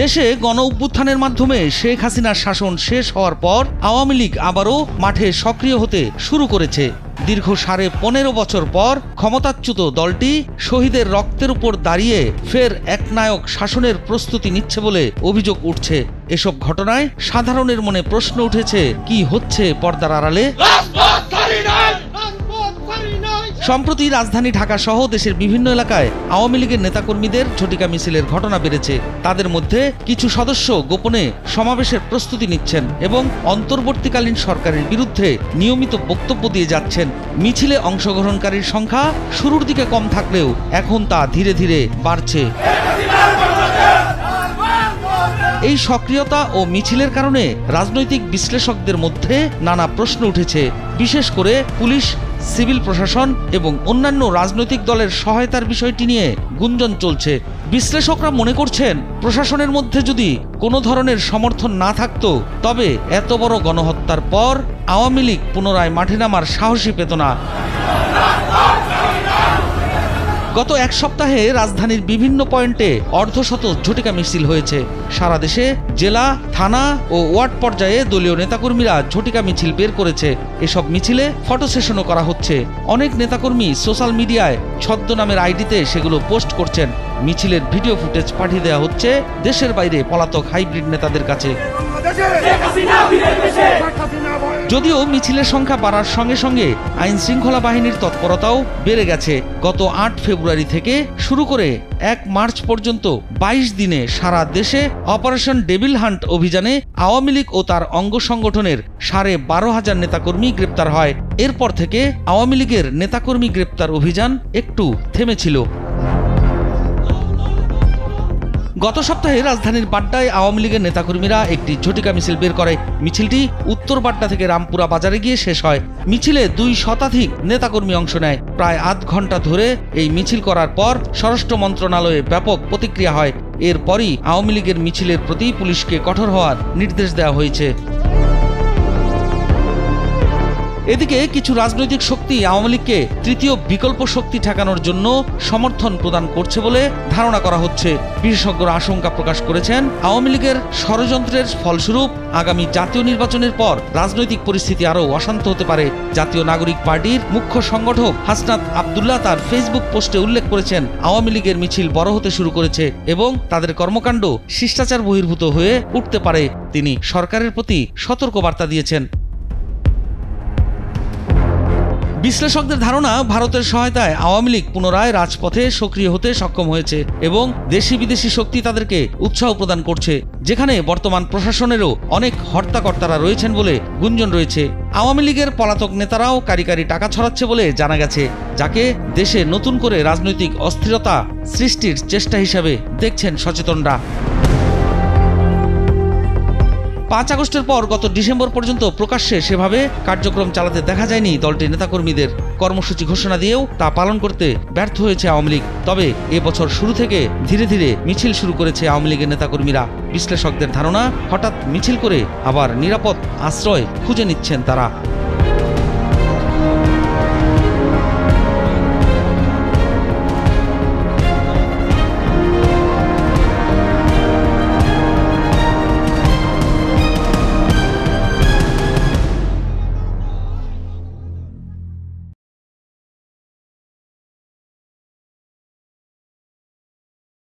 দেশে গণ অভ্যুত্থানের মাধ্যমে শেখ হাসিনার শাসন শেষ হওয়ার পর আওয়ামী লীগ আবারও মাঠে সক্রিয় হতে শুরু করেছে। দীর্ঘ 15.5 বছর পর ক্ষমতাচ্যুত দলটি শহীদের রক্তের উপর দাঁড়িয়ে ফের একনায়ক শাসনের প্রস্তুতি নিচ্ছে বলে অভিযোগ উঠছে। এসব ঘটনায় সাধারণের মনে প্রশ্ন উঠেছে, কি হচ্ছে পর্দার আড়ালে? সম্প্রতি রাজধানী ঢাকা সহ দেশের বিভিন্ন এলাকায় আওয়ামী লীগের নেতাকর্মীদের ঝটিকা মিছিলের ঘটনা বেড়েছে। তাদের মধ্যে কিছু সদস্য গোপনে সমাবেশের প্রস্তুতি নিচ্ছেন এবং অন্তর্বর্তীকালীন সরকারের বিরুদ্ধে নিয়মিত বক্তব্য দিয়ে যাচ্ছেন। মিছিলে অংশগ্রহণকারীর সংখ্যা শুরুর দিকে কম থাকলেও এখন তা ধীরে ধীরে বাড়ছে। এই সক্রিয়তা ও মিছিলের কারণে রাজনৈতিক বিশ্লেষকদের মধ্যে নানা প্রশ্ন উঠেছে। বিশেষ করে পুলিশ, সিভিল প্রশাসন এবং অন্যান্য রাজনৈতিক দলের সহায়তার বিষয়টি নিয়ে গুঞ্জন চলছে। বিশ্লেষকরা মনে করছেন, প্রশাসনের মধ্যে যদি কোনো ধরনের সমর্থন না থাকতো তবে এত বড় গণহত্যার পর আওয়ামী লীগ পুনরায় মাঠে নামার সাহসই পেত না। গত এক সপ্তাহে রাজধানীর বিভিন্ন পয়েন্টে অর্ধশত ঝটিকা মিছিল হয়েছে। সারা দেশে জেলা, থানা ও ওয়ার্ড পর্যায়ে দলীয় নেতাকর্মীরা ঝটিকা মিছিল বের করেছে। এসব মিছিলে ফটো সেশনও করা হচ্ছে। অনেক নেতাকর্মী সোশ্যাল মিডিয়ায় ছদ্মনামের আইডিতে সেগুলো পোস্ট করছেন। মিছিলের ভিডিও ফুটেজ পাঠিয়ে দেওয়া হচ্ছে দেশের বাইরে পলাতক হাইব্রিড নেতাদের কাছে। যদিও মিছিলের সংখ্যা বাড়ার সঙ্গে সঙ্গে আইন শৃঙ্খলা বাহিনীর তৎপরতাও বেড়ে গেছে। গত 8 ফেব্রুয়ারি থেকে শুরু করে 1 মার্চ পর্যন্ত 22 দিনে সারা দেশে অপারেশন ডেভিল হান্ট অভিযানে আওয়ামী লীগ ও তার অঙ্গ সংগঠনের 12,500 নেতাকর্মী গ্রেপ্তার হয়। এরপর থেকে আওয়ামী লীগের নেতাকর্মী গ্রেপ্তার অভিযান একটু থেমেছিল। গত সপ্তাহে রাজধানীর বাড্ডায় আওয়ামী লীগের নেতাকর্মীরা একটি ঝটিকা মিছিল বের করে। মিছিলটি উত্তর বাড্ডা থেকে রামপুরা বাজারে গিয়ে শেষ হয়। মিছিলে 2 শতাধিক নেতাকর্মী অংশ নেয়। প্রায় আধ ঘন্টা ধরে এই মিছিল করার পর স্বরাষ্ট্র মন্ত্রণালয়ে ব্যাপক প্রতিক্রিয়া হয়। এরপরই আওয়ামী লীগের মিছিলের প্রতি পুলিশকে কঠোর হওয়ার নির্দেশ দেওয়া হয়েছে। এদিকে কিছু রাজনৈতিক শক্তি আওয়ামী লীগকে তৃতীয় বিকল্প শক্তি ঠেকানোর জন্য সমর্থন প্রদান করছে বলে ধারণা করা হচ্ছে। বিশেষজ্ঞরা আশঙ্কা প্রকাশ করেছেন, আওয়ামী লীগের ষড়যন্ত্রের ফলস্বরূপ আগামী জাতীয় নির্বাচনের পর রাজনৈতিক পরিস্থিতি আরও অশান্ত হতে পারে। জাতীয় নাগরিক পার্টির মুখ্য সংগঠক হাসনাত আব্দুল্লাহ তার ফেসবুক পোস্টে উল্লেখ করেছেন, আওয়ামী লীগের মিছিল বড় হতে শুরু করেছে এবং তাদের কর্মকাণ্ড শিষ্টাচার বহির্ভূত হয়ে উঠতে পারে। তিনি সরকারের প্রতি সতর্কবার্তা দিয়েছেন। বিশ্লেষকদের ধারণা, ভারতের সহায়তায় আওয়ামী লীগ পুনরায় রাজপথে সক্রিয় হতে সক্ষম হয়েছে এবং দেশি বিদেশি শক্তি তাদেরকে উৎসাহ প্রদান করছে। যেখানে বর্তমান প্রশাসনেরও অনেক হর্তাকর্তারা রয়েছেন বলে গুঞ্জন রয়েছে। আওয়ামী লীগের পলাতক নেতারাও কারি কারি টাকা ছড়াচ্ছে বলে জানা গেছে, যাকে দেশে নতুন করে রাজনৈতিক অস্থিরতা সৃষ্টির চেষ্টা হিসাবে দেখছেন সচেতনরা। 5 আগস্টের পর গত ডিসেম্বর পর্যন্ত প্রকাশ্যে সেভাবে কার্যক্রম চালাতে দেখা যায়নি দলটির নেতাকর্মীদের। কর্মসূচি ঘোষণা দিয়েও তা পালন করতে ব্যর্থ হয়েছে আওয়ামী লীগ। তবে এবছর শুরু থেকে ধীরে ধীরে মিছিল শুরু করেছে আওয়ামী লীগের নেতাকর্মীরা। বিশ্লেষকদের ধারণা, হঠাৎ মিছিল করে আবার নিরাপদ আশ্রয় খুঁজে নিচ্ছেন তারা।